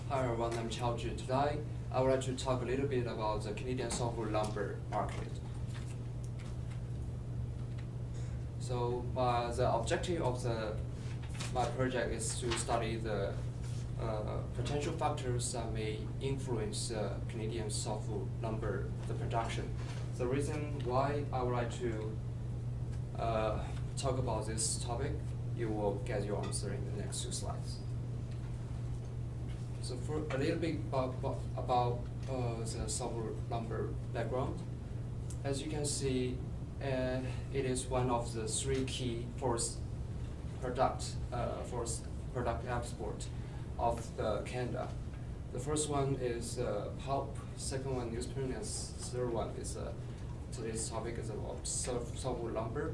Hi everyone, I'm ChaozhiWu. Today, I would like to talk a little bit about the Canadian softwood lumber market. So, the objective of my project is to study the potential factors that may influence Canadian softwood lumber the production. The reason why I would like to talk about this topic, you will get your answer in the next two slides. So for a little bit about the softwood lumber background, as you can see, it is one of the three key forest product export of Canada. The first one is pulp, second one newsprint, and third one is today's topic is about softwood lumber.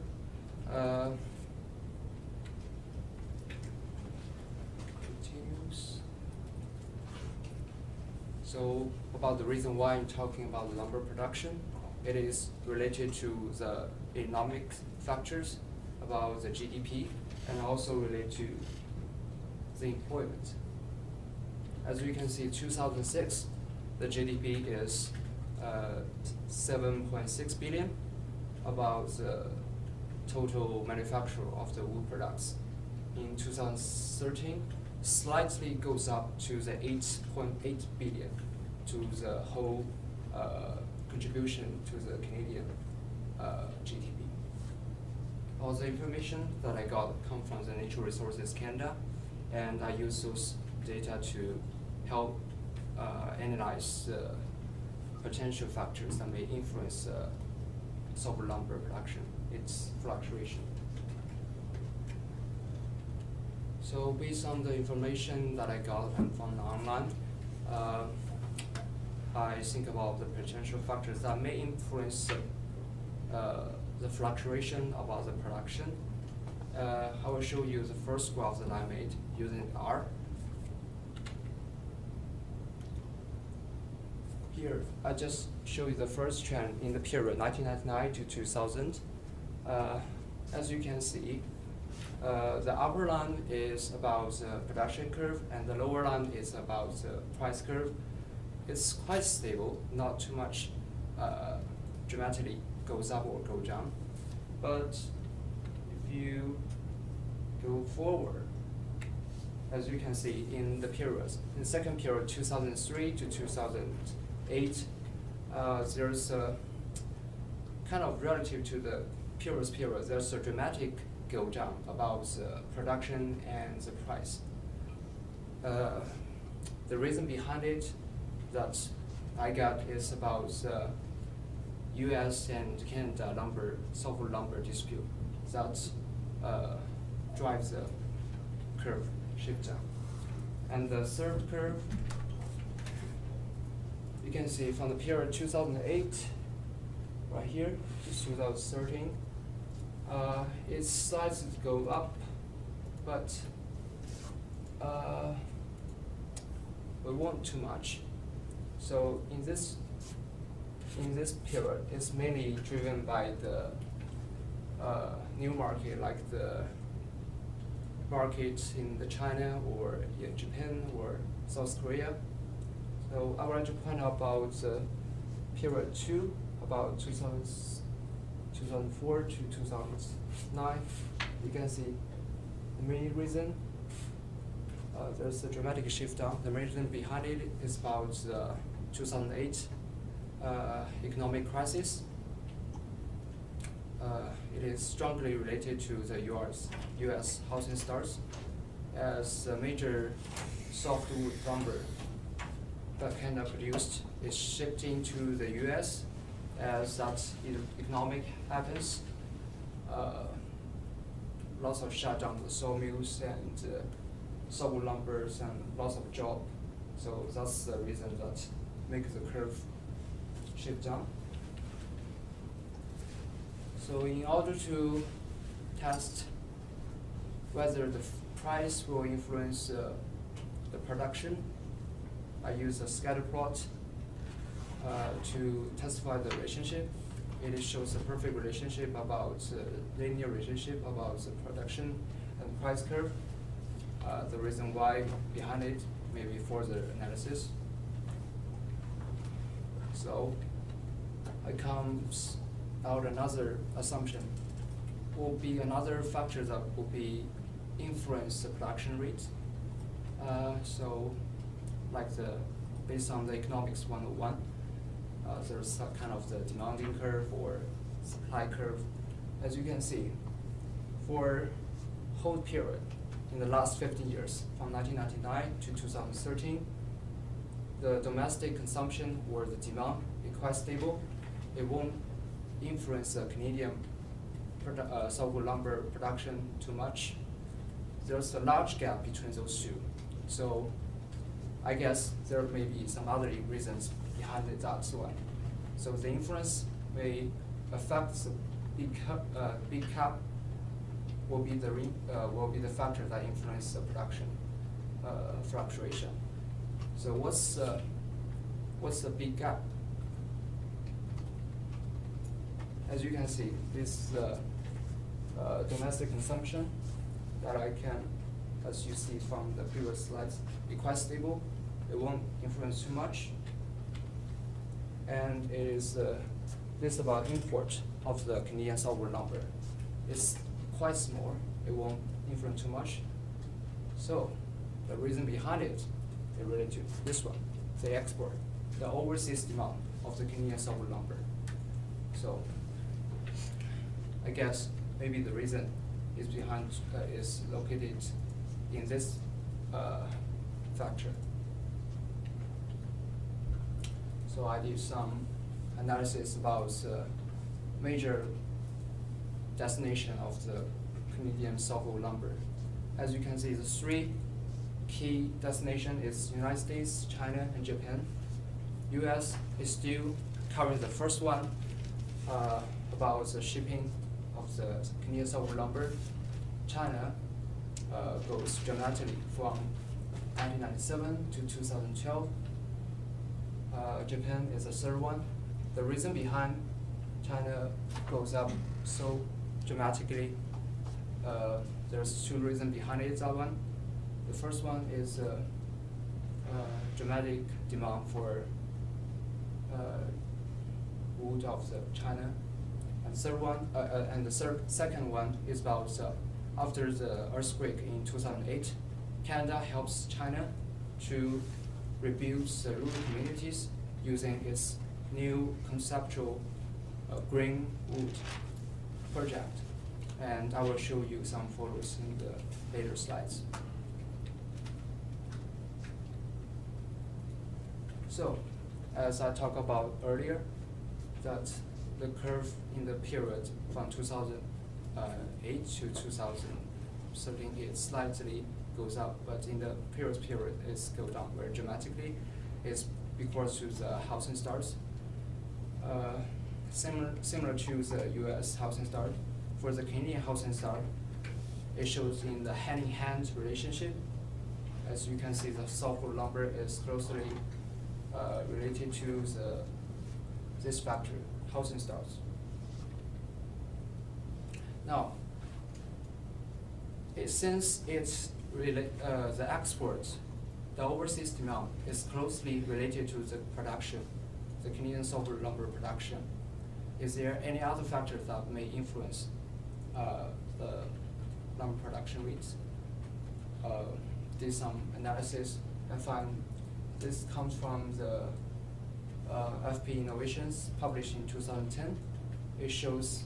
So about the reason why I'm talking about the lumber production, it is related to the economic factors about the GDP and also related to the employment. As you can see, 2006, the GDP is 7.6 billion, about the total manufacture of the wood products. In 2013, slightly goes up to the 8.8 billion to the whole contribution to the Canadian GDP. All the information that I got come from the Natural Resources Canada, and I use those data to help analyze the potential factors that may influence softwood lumber production, its fluctuation. So based on the information that I got from online, I think about the potential factors that may influence the fluctuation about the production. I will show you the first graph that I made using R. Here, I just show you the first trend in the period 1999 to 2000. As you can see, the upper line is about the production curve, and the lower line is about the price curve. It's quite stable, not too much dramatically goes up or go down. But if you go forward, as you can see in the periods, in the second period, 2003 to 2008, there's a kind of relative to the previous period, there's a dramatic go down about the production and the price. The reason behind it that I got is about the US and Canada softwood lumber dispute that drives the curve shift down. And the third curve, you can see from the period 2008 right here to 2013, its sizes go up, but we want too much. So in this period, it's mainly driven by the new market, like the market in the China or in Japan or South Korea. So I would like to point out about the period 2, about 2004 to 2009. You can see the main reason there's a dramatic shift down. The main reason behind it is about the 2008 economic crisis. It is strongly related to the US housing starts, as the major softwood lumber that Canada produced is shifting to the US. As that economic happens, lots of shutdown of the sawmills and softwood lumbers and lots of job. So that's the reason that makes the curve shift down. So in order to test whether the price will influence the production, I use a scatter plot to testify the relationship. It shows a perfect relationship about linear relationship about the production and price curve. The reason why behind it maybe further analysis. So it comes out another assumption. Will be another factor that will be influence the production rate. So like based on the economics 101, there's some kind of the demanding curve or supply curve. As you can see, for whole period in the last 15 years, from 1999 to 2013, the domestic consumption or the demand is quite stable. It won't influence the Canadian softwood lumber production too much. There's a large gap between those two. So I guess there may be some other reasons behind that one. So the influence may affect the big cap will be the factor that influence the production fluctuation. So what's the big gap? As you can see, this domestic consumption that I can, as you see from the previous slides, be quite stable. It won't influence too much. And it is this about import of the Canadian softwood lumber. It's quite small. It won't influence too much. So the reason behind it is related to this one, the export, the overseas demand of the Canadian softwood lumber. So I guess maybe the reason is located in this factor. So I did some analysis about major destination of the Canadian softwood lumber. As you can see, the three key destinations is United States, China, and Japan. US is still covering the first one about the shipping of the Canadian softwood lumber. China goes dramatically from 1997 to 2012. Japan is the third one. The reason behind China goes up so dramatically, there's two reasons behind it. That one, the first one is dramatic demand for wood of the China, and third one, and the second one is about after the earthquake in 2008, Canada helps China to rebuild the rural communities using its new conceptual green wood project. And I will show you some photos in the later slides. So, as I talked about earlier, that the curve in the period from 2008 to 2013, it slightly goes up, but in the previous period, it's go down very dramatically. It's because to the housing starts. Similar to the U.S. housing start, for the Canadian housing start, it shows in the hand-in-hand relationship. As you can see, the softwood lumber is closely related to this factor, housing starts. Now, since it's the export, the overseas demand is closely related to the production, the Canadian softwood lumber production. Is there any other factors that may influence the lumber production rates? Did some analysis and find this comes from the FP Innovations published in 2010. It shows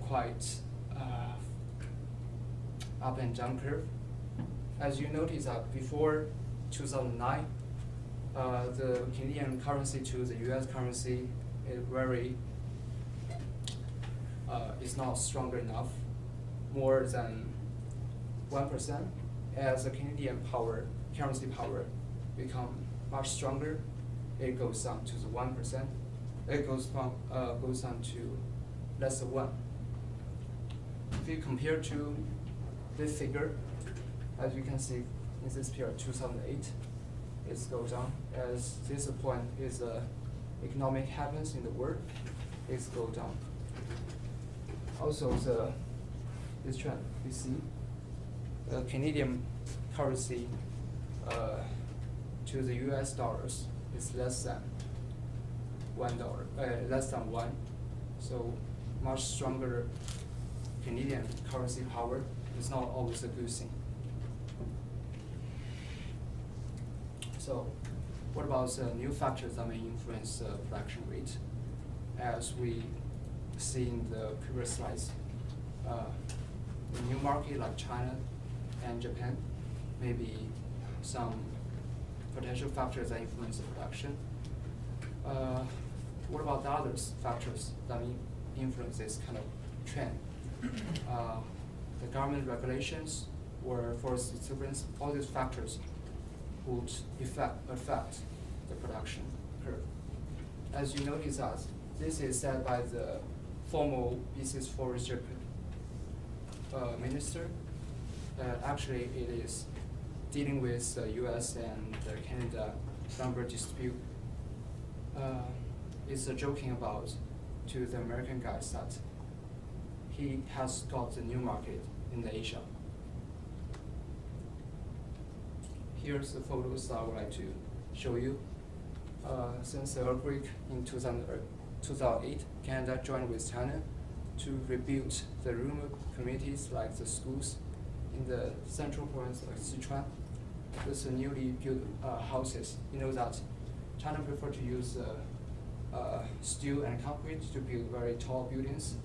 quite up and down curve. As you notice that before 2009, the Canadian currency to the US currency is not stronger enough, more than 1%. As the Canadian currency power become much stronger, it goes down to the 1%. It goes down to less than 1. If you compare to this figure, as you can see in this period, 2008, it's go down. As this point is economic happens in the world, it's go down. Also, this trend, you see, the Canadian currency to the US dollars is less than $1, less than one. So much stronger Canadian currency power is not always a good thing. So what about the new factors that may influence the production rate? As we see in the previous slides, the new market like China and Japan may be some potential factors that influence the production. What about the other factors that influence this kind of trend? The government regulations or forest disturbance, all these factors would affect the production curve. As you notice that this is said by the formal BC's forestry minister. Actually, it is dealing with the US and the Canada lumber dispute. It's joking about to the American guys that he has got a new market in the Asia. Here's the photos that I would like to show you. Since the earthquake in 2008, Canada joined with China to rebuild the rural communities like the schools in the central province like Sichuan. With the newly built houses, you know that China prefer to use steel and concrete to build very tall buildings.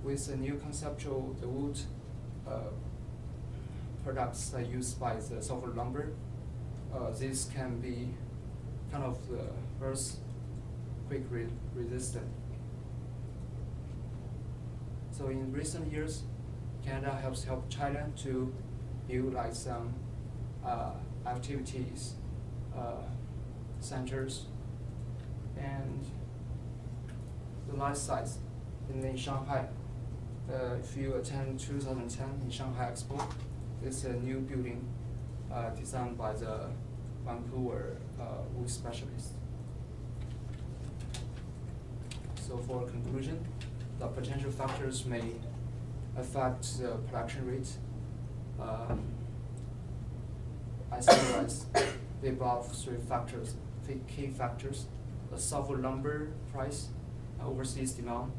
With the new conceptual, the wood products are used by the softwood lumber. This can be kind of the earthquake resistant. So in recent years, Canada has helped China to build like some activities centers, and the life size in Shanghai. If you attend 2010 in Shanghai Expo, it's a new building designed by the Vancouver wood specialist. So for conclusion, the potential factors may affect the production rate. I summarize the above three factors, key factors: the softwood lumber price, overseas demand,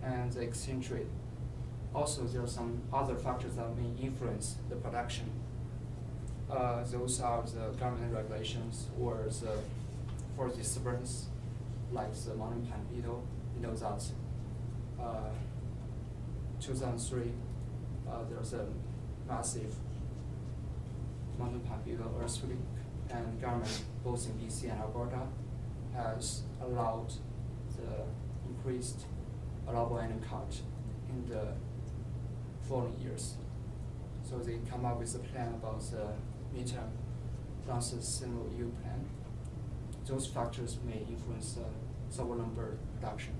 and the exchange rate. Also, there are some other factors that may influence the production. Those are the government regulations or the forest disturbance, like the mountain pine beetle. You know that 2003 there was a massive mountain pine beetle earthquake, and government both in BC and Alberta has allowed the increased allowable annual count in the following years. So they come up with a plan about the midterm sustainable yield plan. Those factors may influence the softwood lumber production.